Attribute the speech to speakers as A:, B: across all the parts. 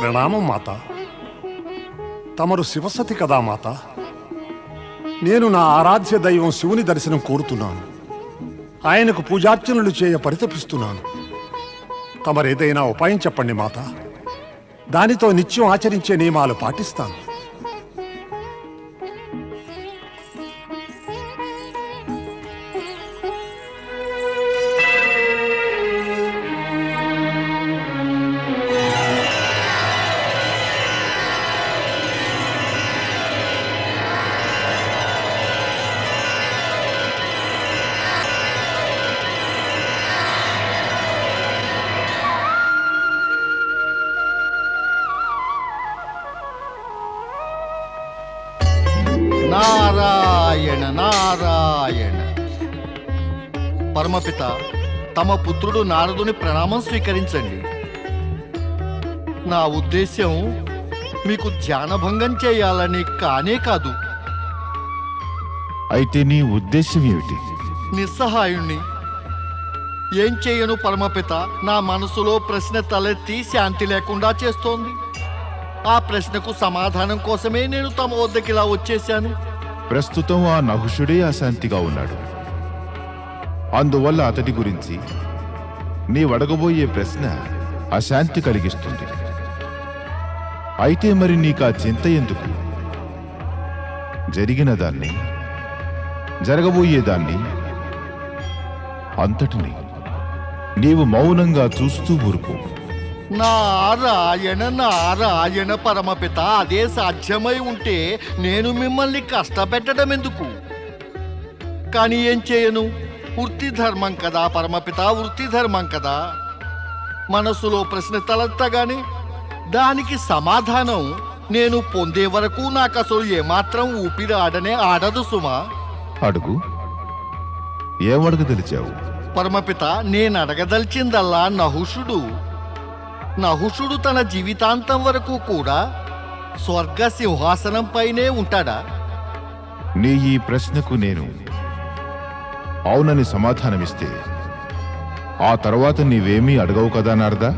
A: ప్రణామం మాత. తమరు శివసతి కదా మాత? నేను నా ఆరాధ్య దైవం శివుని దర్శనం కోరుతున్నాను. ఆయనకు పూజార్చనలు చేయ పరితపిస్తున్నాను. తమరేదైనా ఉపాయం చెప్పండి మాత. దానితో నిత్యం ఆచరించే నియమాలు పాటిస్తాను.
B: నారాయణ నారాయణ. పరమపిత, తమ పుత్రుడు నారదుని ప్రణామం స్వీకరించండి. నా ఉద్దేశ్యం మీకు ధ్యానభంగం చేయాలని కానే కాదు.
C: అయితే నీ ఉద్దేశం ఏమిటి?
B: నిస్సహాయుణ్ణి. ఏం చేయను పరమపిత? నా మనసులో ప్రశ్న తలెత్తి శాంతి లేకుండా చేస్తోంది. ఆ ప్రశ్నకు సమాధానం కోసమే నేను తమ వద్దకిలా వచ్చేశాను.
C: ప్రస్తుతం ఆ నహుషుడే అశాంతిగా ఉన్నాడు. అందువల్ల అతడి గురించి నీవడగబోయే ప్రశ్న అశాంతి కలిగిస్తుంది. అయితే మరి నీకా చింత ఎందుకు? జరిగిన దాన్ని, జరగబోయేదాన్ని అంతటిని నీవు మౌనంగా చూస్తూ ఊరుకో.
B: నారాయణ నారాయణ పరమపిత, అదే సాధ్యమై ఉంటే నేను మిమ్మల్ని కష్టపెట్టడం ఎందుకు? కానీ ఏం చేయను? వృత్తి ధర్మం కదా పరమపిత, వృత్తి ధర్మం కదా. మనసులో ప్రశ్న తలెత్తగానే దానికి సమాధానం నేను పొందే వరకు నాకు అసలు ఏమాత్రం ఊపిరి ఆడదు సుమా.
C: అడుగు. ఏమడగదలిచావు?
B: పరమపిత, నేను అడగదలిచిందల్లా నహుషుడు తన జీవితాంతం వరకు కూడా స్వర్గ సింహాసనంపైనే ఉంటాడా?
C: నీ ఈ ప్రశ్నకు నేను అవునని సమాధానమిస్తే ఆ తర్వాత నీవేమీ అడగవు కదా నారదా?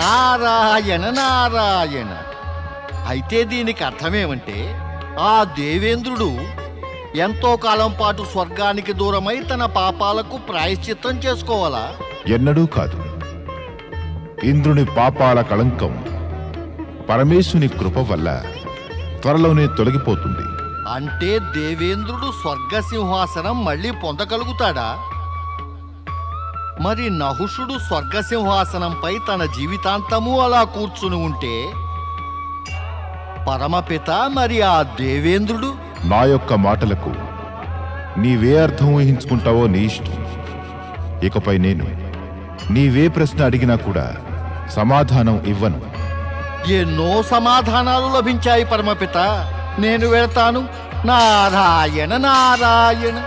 B: నారాయణ నారాయణ. అయితే దీనికి అర్థమేమంటే ఆ దేవేంద్రుడు ఎంతో కాలం పాటు స్వర్గానికి దూరమై తన పాపాలకు ప్రాయశ్చిత్తం చేసుకోవాలా?
C: ఎన్నడూ కాదు. ఇంద్రుని పాపాల కళంకం పరమేశుని కృప వల్ల త్వరలోనే తొలగిపోతుంది.
B: అంటే దేవేంద్రుడు స్వర్గ సింహాసనం మళ్ళీ పొందగలుగుతాడా? మరి నహుషుడు స్వర్గ సింహాసనంపై తన జీవితాంతము అలా కూర్చుని ఉంటే పరమపిత, మరి ఆ దేవేంద్రుడు?
C: నా యొక్క మాటలకు నీవే అర్థం ఊహించుకుంటావో నీ ఇష్టం. ఇకపై నేను నీవే ప్రశ్న అడిగినా కూడా సమాధానం ఇవ్వను.
B: ఎన్నో సమాధానాలు లభించాయి పరమపిత. నేను వెళ్తాను. నారాయణ నారాయణ.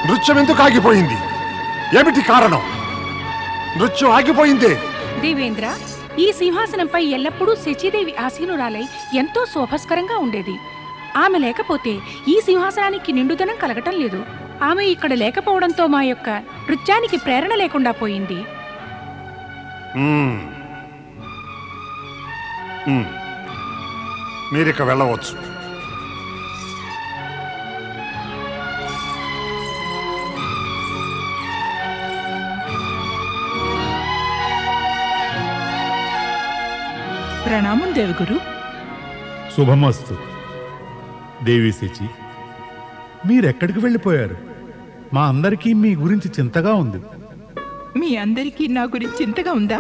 A: నృత్యం ఎందుకు ఆగిపోయింది? ఏమిటి కారణం? నృత్యం ఆగిపోయిందే.
D: దేవేంద్ర, ఈ సింహాసనంపై ఎల్లప్పుడూ శచీదేవి ఆసీనురాలై ఎంతో శోభస్కరంగా ఉండేది. ఆమె లేకపోతే ఈ సింహాసనానికి నిండుదనం కలగటం లేదు. ఆమె ఇక్కడ లేకపోవడంతో మా యొక్క నృత్యానికి ప్రేరణ లేకుండా పోయింది.
A: మీరిక వెళ్ళవచ్చు.
E: ప్రణామం దేవగురు.
F: శుభమస్తు. దేవి శచి, మీరెక్కడికి వెళ్ళిపోయారు? మా అందరికీ మీ గురించి చింతగా ఉంది.
E: మీ అందరికీ నా గురించి చింతగా ఉందా?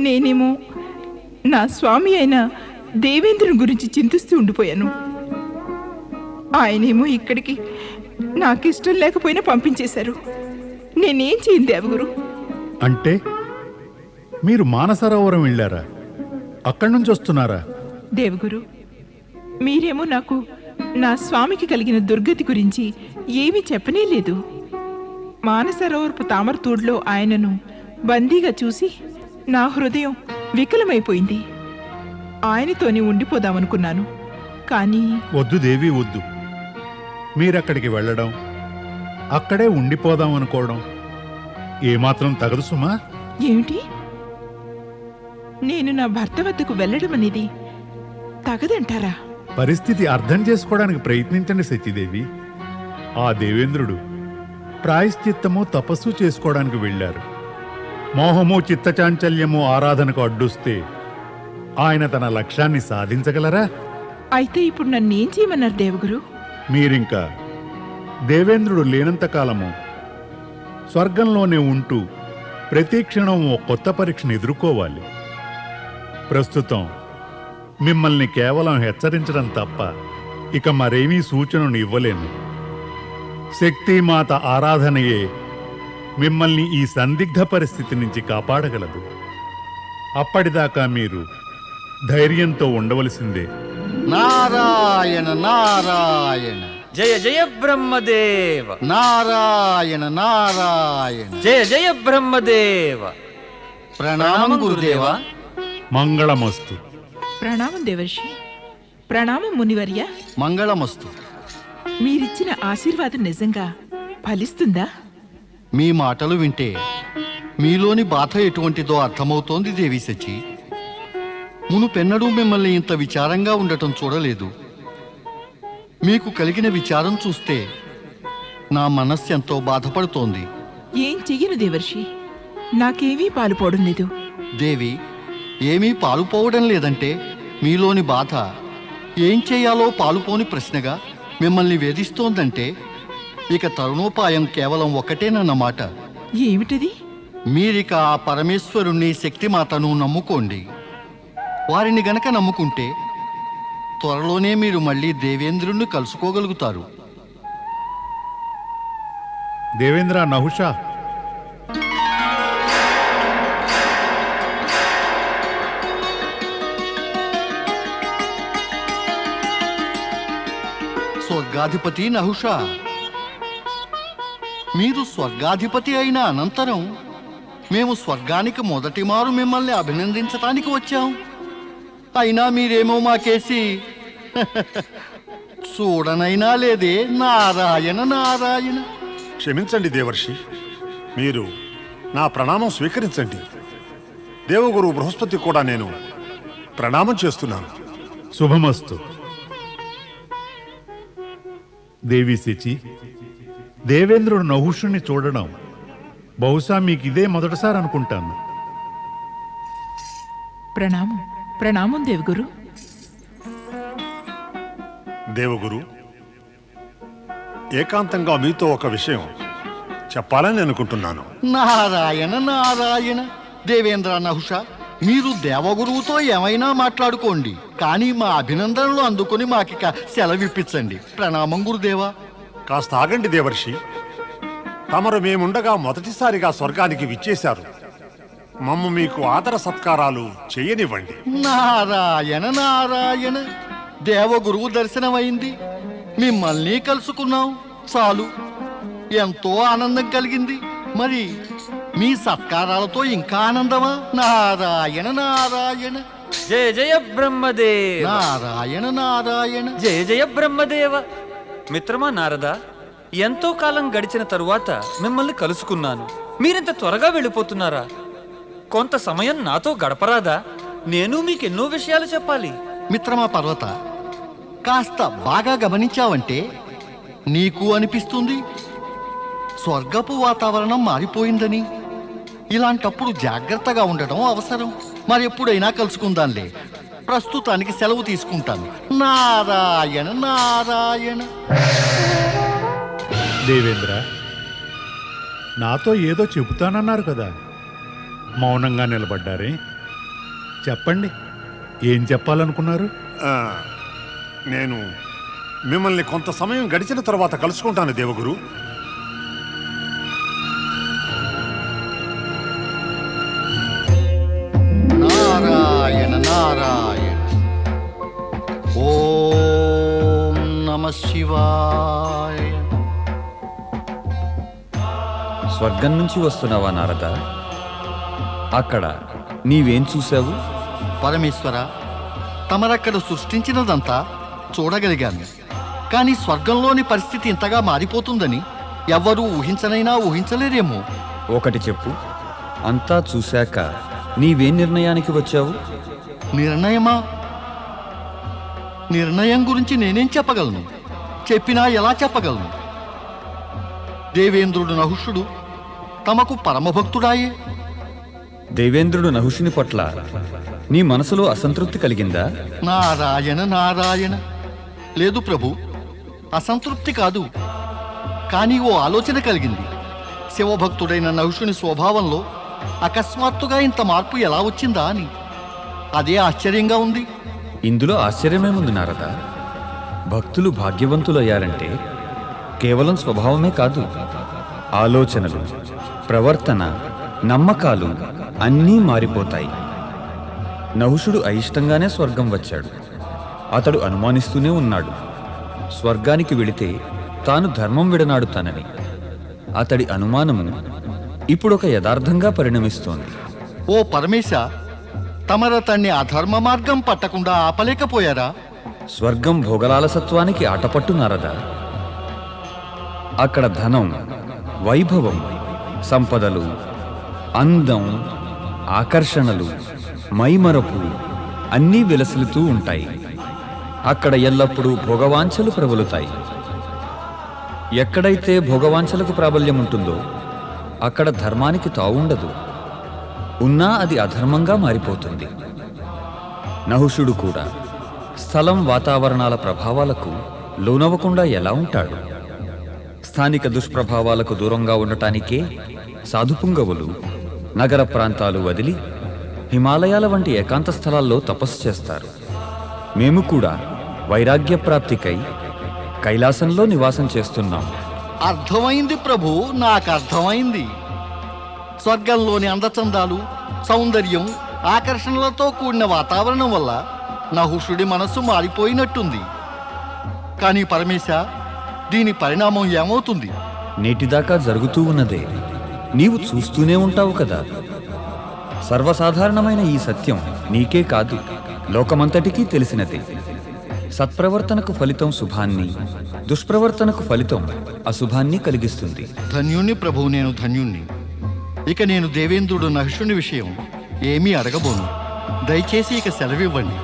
E: నేనేమో నా స్వామి అయిన దేవేంద్రుని గురించి చింతిస్తూ ఉండిపోయాను. ఆయనేమో ఇక్కడికి నాకిష్టం లేకపోయినా పంపించేశారు. నేనేం చేయను దేవగురు.
F: అంటే మీరు మానసరోవరం వెళ్ళారా? అక్కడి నుంచి వస్తున్నారా?
E: దేవగురు, మీరేమో నాకు నా స్వామికి కలిగిన దుర్గతి గురించి ఏమీ చెప్పనే లేదు. మానసరోవరపు తామరతూడులో ఆయనను బందీగా చూసి నా హృదయం వికలమైపోయింది. ఆయనతోనే ఉండిపోదామనుకున్నాను. కానీ
F: వద్దు దేవి, వద్దు. మీరక్కడికి వెళ్ళడం, అక్కడే ఉండిపోదాం అనుకోవడం ఏమాత్రం తగదు సుమా.
E: ఏమిటి? నేను నా భర్త వద్దకు వెళ్ళడం అనేది తగదంటారా?
F: పరిస్థితి అర్థం చేసుకోవడానికి ప్రయత్నించండి శచీదేవి. ఆ దేవేంద్రుడు ప్రాయశ్చిత్తము తపస్సు చేసుకోవడానికి వెళ్ళారు. మోహము చిత్తచాంచల్యము ఆరాధనకు అడ్డొస్తే ఆయన తన లక్ష్యాన్ని సాధించగలరా?
E: అయితే ఇప్పుడు నన్నేం చేయమన్నారు దేవగురు?
F: మీరింకా దేవేంద్రుడు లేనంత కాలము స్వర్గంలోనే ఉంటూ ప్రతి క్షణం ఓ కొత్త పరీక్షను ఎదుర్కోవాలి. ప్రస్తుతం మిమ్మల్ని కేవలం హెచ్చరించడం తప్ప ఇక మరేమీ సూచనను ఇవ్వలేను. శక్తిమాత ఆరాధనయే మిమ్మల్ని ఈ సందిగ్ధ పరిస్థితి నుంచి కాపాడగలదు. అప్పటిదాకా మీరు ధైర్యంతో ఉండవలసిందే.
B: నారాయణ నారాయణ.
G: జయ జయ బ్రహ్మదేవ.
B: నారాయణ నారాయణ.
G: జయ జయ బ్రహ్మదేవ.
B: ప్రణామం గురుదేవా.
F: మంగళమస్తు.
E: ప్రణామం దేవర్షి. ప్రణామం మునివర్య.
B: మంగళమస్తు.
E: మీరిచ్చిన ఆశీర్వాదం నిజంగా ఫలిస్తుందా?
B: మీ మాటలు వింటే మీలోని బాధ ఎటువంటిదో అర్థమవుతోంది దేవి శచి. మునుపెన్నడూ మిమ్మల్ని ఇంత విచారంగా ఉండటం చూడలేదు. మీకు కలిగిన విచారం చూస్తే నా మనస్సు ఎంతో బాధపడుతోంది.
E: ఏం చెయ్యను దేవర్షి, నాకేమీ పాలుపోవడం లేదు.
B: దేవి, ఏమీ పాలుపోవడం లేదంటే మీలోని బాధ ఏం చేయాలో పాలుపోని ప్రశ్నగా మిమ్మల్ని వేధిస్తోందంటే ఇక తరుణోపాయం కేవలం ఒకటేనన్నమాట.
E: ఏమిటది?
B: మీరిక ఆ పరమేశ్వరుణ్ణి శక్తిమాతను నమ్ముకోండి. వారిని గనక నమ్ముకుంటే త్వరలోనే మీరు మళ్ళీ దేవేంద్రుణ్ణి కలుసుకోగలుగుతారు.
F: దేవేంద్ర, నహుషా,
B: స్వర్గాధిపతి నహుషా, మీరు స్వర్గాధిపతి అయిన అనంతరం మేము స్వర్గానికి మొదటి మారు మిమ్మల్ని అభినందించటానికి వచ్చాం. అయినా మీరేమో మాకేసి చూడనైనా లేదే. నారాయణ నారాయణ.
A: క్షమించండి దేవర్షి, మీరు నా ప్రణామం స్వీకరించండి. దేవగురు బృహస్పతి కూడా నేను ప్రణామం చేస్తున్నాను.
F: శుభమస్తు. దేవి శచి, దేవేంద్రుడు నహుషుణ్ణి చూడడం బహుశా మీకు ఇదే మొదటిసారి అనుకుంటాను.
E: ప్రణామం. ప్రణామం దేవగురు.
A: దేవగురు, ఏకాంతంగా మీతో ఒక విషయం చెప్పాలని అనుకుంటున్నాను.
B: నారాయణ నారాయణ. దేవేంద్ర నహుష, మీరు దేవగురువుతో ఏమైనా మాట్లాడుకోండి, కానీ మా అభినందనలు అందుకొని మాకిక సెలవిప్పించండి. ప్రణామం గురుదేవా.
A: కాస్త ఆగండి దేవర్షి. తమరు మేముండగా మొదటిసారిగా స్వర్గానికి విచ్చేశారు. మమ్ము మీకు ఆదర సత్కారాలు చేయనివ్వండి.
B: నారాయణ నారాయణ. దేవగురువు దర్శనమైంది, మిమ్మల్ని కలుసుకున్నాం, చాలు. ఎంతో ఆనందం కలిగింది. మరి మీ సత్కారాలతో ఇంకా ఆనందమా? నారాయణ నారాయణ.
G: జయ జయ బ్రహ్మదేవ.
B: నారాయణ నారాయణ.
G: జయ జయ బ్రహ్మదేవ. మిత్రమా నారద, ఎంతో కాలం గడిచిన తరువాత మిమ్మల్ని కలుసుకున్నాను. మీరింత త్వరగా వెళ్ళిపోతున్నారా? కొంత సమయం నాతో గడపరాదా? నేను మీకెన్నో విషయాలు చెప్పాలి.
B: మిత్రమా పర్వత, కాస్త బాగా గమనించావంటే నీకు అనిపిస్తుంది స్వర్గపు వాతావరణం మారిపోయిందని. ఇలాంటప్పుడు జాగ్రత్తగా ఉండడం అవసరం. మరెప్పుడైనా కలుసుకుందాంలే. ప్రస్తుతానికి సెలవు తీసుకుంటాను. నారాయణ నారాయణ.
F: దేవేంద్ర, నాతో ఏదో చెబుతానన్నారు కదా, మౌనంగా నిలబడ్డారే. చెప్పండి, ఏం చెప్పాలనుకున్నారు?
A: నేను మిమ్మల్ని కొంత సమయం గడిచిన తర్వాత కలుసుకుంటాను దేవగురు.
B: నారాయణ నారాయణ. ఓం నమః శివాయ.
G: స్వర్గం నుంచి వస్తున్నావా నారద? అక్కడ నీవేం చూశావు?
B: పరమేశ్వర, తమరక్కడ సృష్టించినదంతా చూడగలిగాను. కానీ స్వర్గంలోని పరిస్థితి ఇంతగా మారిపోతుందని ఎవ్వరూ ఊహించనైనా ఊహించలేరేమో.
G: ఒకటి చెప్పు, అంతా చూశాక నీవేం నిర్ణయానికి వచ్చావు?
B: నిర్ణయమా? నిర్ణయం గురించి నేనేం చెప్పగలను? చెప్పినా ఎలా చెప్పగలను? దేవేంద్రుడు నహుషుడు తమకు పరమభక్తుడాయే.
G: దేవేంద్రుడు నహుషుని పట్ల నీ మనసులో అసంతృప్తి కలిగిందా?
B: నారాయణ నారాయణ. లేదు ప్రభు, అసంతృప్తి కాదు. కానీ ఓ ఆలోచన కలిగింది. శివభక్తుడైన నహుషుని స్వభావంలో అకస్మాత్తుగా ఇంత మార్పు ఎలా వచ్చిందా అని. అదే ఆశ్చర్యంగా ఉంది.
G: ఇందులో ఆశ్చర్యమేముంది నారద? భక్తులు భాగ్యవంతులయ్యారంటే కేవలం స్వభావమే కాదు, ఆలోచనలు, ప్రవర్తన, నమ్మకాలు అన్నీ మారిపోతాయి. నహుషుడు అయిష్టంగానే స్వర్గం వచ్చాడు. అతడు అనుమానిస్తూనే ఉన్నాడు, స్వర్గానికి వెళితే తాను ధర్మం విడనాడుతానని. అతడి అనుమానము ఇప్పుడొక యథార్థంగా పరిణమిస్తోంది.
B: ఓ పరమేశ, తమరతన్ని అధర్మ మార్గం పట్టకుండా ఆపలేకపోయారా?
G: స్వర్గం భోగలాలసత్వానికి ఆటపట్టు నారద. అక్కడ ధనం, వైభవం, సంపదలు, అందం, ఆకర్షణలు, మైమరపు అన్నీ విలసిల్లుతూ ఉంటాయి. అక్కడ ఎల్లప్పుడూ భోగవాంఛలు ప్రబలుతాయి. ఎక్కడైతే భోగవాంఛలకు ప్రాబల్యం ఉంటుందో అక్కడ ధర్మానికి తావుండదు. ఉన్నా అది అధర్మంగా మారిపోతుంది. నహుషుడు కూడా స్థలం, వాతావరణాల ప్రభావాలకు లోనవ్వకుండా ఎలా ఉంటాడు? స్థానిక దుష్ప్రభావాలకు దూరంగా ఉండటానికే సాధుపుంగవులు నగర ప్రాంతాలు వదిలి హిమాలయాల వంటి ఏకాంత స్థలాల్లో తపస్సు చేస్తారు. మేము కూడా వైరాగ్య ప్రాప్తికై కైలాసంలో నివాసం చేస్తున్నాం.
B: అర్థమైంది ప్రభు, నాకు అర్థమైంది. స్వర్గంలోని అందచందాలు, సౌందర్యం, ఆకర్షణలతో కూడిన వాతావరణం వల్ల నహుషుడి మనస్సు మారిపోయినట్టుంది. కానీ పరమేశ, దీని పరిణామం ఏమవుతుంది?
G: నేటిదాకా జరుగుతూ ఉన్నదే నీవు చూస్తూనే ఉంటావు కదా. సర్వసాధారణమైన ఈ సత్యం నీకే కాదు, లోకమంతటికీ తెలిసినదే. సత్ప్రవర్తనకు ఫలితం శుభాన్ని, దుష్ప్రవర్తనకు ఫలితం అశుభాన్ని కలిగిస్తుంది.
B: ధన్యుణ్ణి ప్రభు, నేను ధన్యుణ్ణి. ఇక నేను దేవేంద్రుడు నహుషుని విషయం ఏమీ అడగబోను. దయచేసి ఇక సెలవివ్వండి.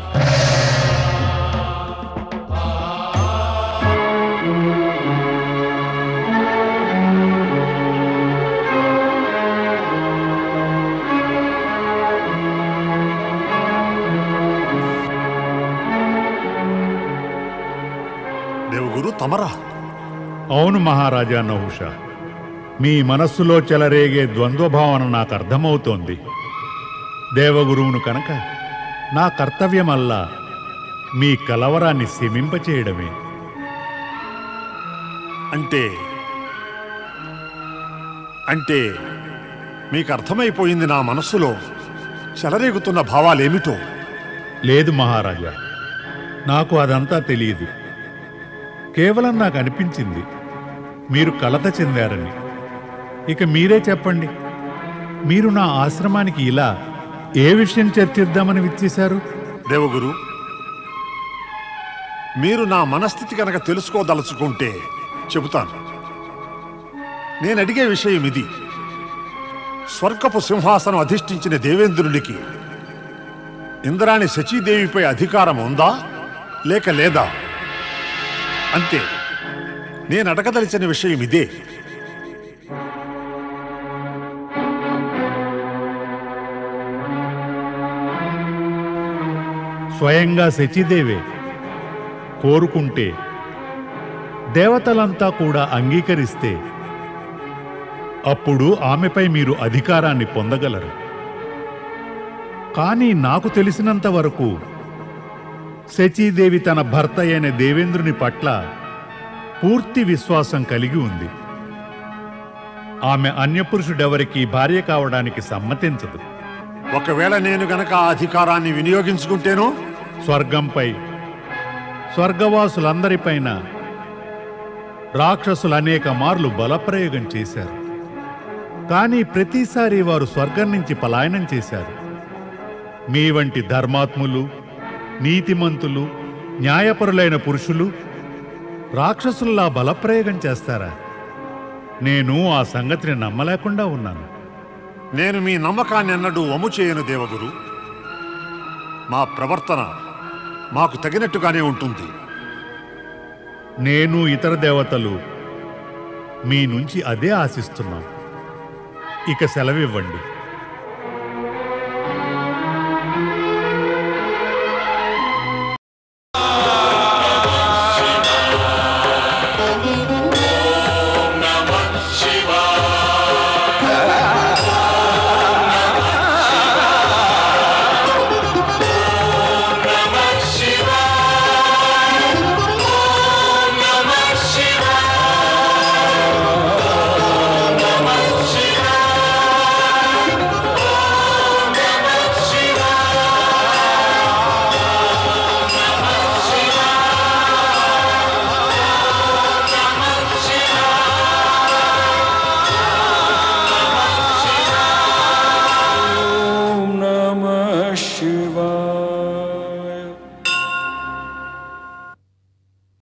A: దేవగురు తమరా?
F: అవును మహారాజా నహుష, మీ మనస్సులో చెలరేగే ద్వంద్వభావన నాకు అర్థమవుతోంది. దేవగురువును కనుక నా కర్తవ్యమల్లా మీ కలవరాన్ని శమింపచేయడమే.
A: అంటే అంటే మీకు అర్థమైపోయింది నా మనస్సులో చెలరేగుతున్న భావాలేమిటో?
F: లేదు మహారాజా, నాకు అదంతా తెలియదు. కేవలం నాకు అనిపించింది మీరు కలత చెందారని. ఇక మీరే చెప్పండి, మీరు నా ఆశ్రమానికి ఇలా ఏ విషయం చర్చిద్దామని విచ్చేశారు?
A: దేవగురు, మీరు నా మనస్థితి కనుక తెలుసుకోదలుచుకుంటే చెబుతాను. నేను అడిగే విషయం ఇది: స్వర్గపు సింహాసనం అధిష్ఠించిన దేవేంద్రునికి ఇంద్రాణి శచీదేవిపై అధికారం ఉందా లేక లేదా? అంతే. నేను అడగదలిచిన విషయం ఇదే.
F: స్వయంగా శచీదేవే కోరుకుంటే, దేవతలంతా కూడా అంగీకరిస్తే అప్పుడు ఆమెపై మీరు అధికారాన్ని పొందగలరు. కానీ నాకు తెలిసినంత వరకు శచీదేవి తన భర్త అయిన దేవేంద్రుని పట్ల పూర్తి విశ్వాసం కలిగి ఉంది. ఆమె అన్యపురుషుడెవరికీ భార్య కావడానికి సమ్మతించదు.
A: ఒకవేళ నేను గనక ఆ అధికారాన్ని వినియోగించుకుంటేనో
F: స్వర్గంపై, స్వర్గవాసులందరిపైన రాక్షసులు అనేక మార్లు బలప్రయోగం చేశారు. కానీ ప్రతిసారి వారు స్వర్గం నుంచి పలాయనం చేశారు. మీ వంటి ధర్మాత్ములు, నీతిమంతులు, న్యాయపరులైన పురుషులు రాక్షసుల్లా బలప్రయోగం చేస్తారా? నేను ఆ సంగతిని నమ్మలేకుండా ఉన్నాను.
A: నేను మీ నమ్మకాన్ని ఎన్నడూ వమ్ము చేయను దేవగురు. మా ప్రవర్తన మాకు తగినట్టుగానే ఉంటుంది.
F: నేను ఇతర దేవతలు మీ నుంచి అదే ఆశిస్తున్నాం. ఇక సెలవివ్వండి.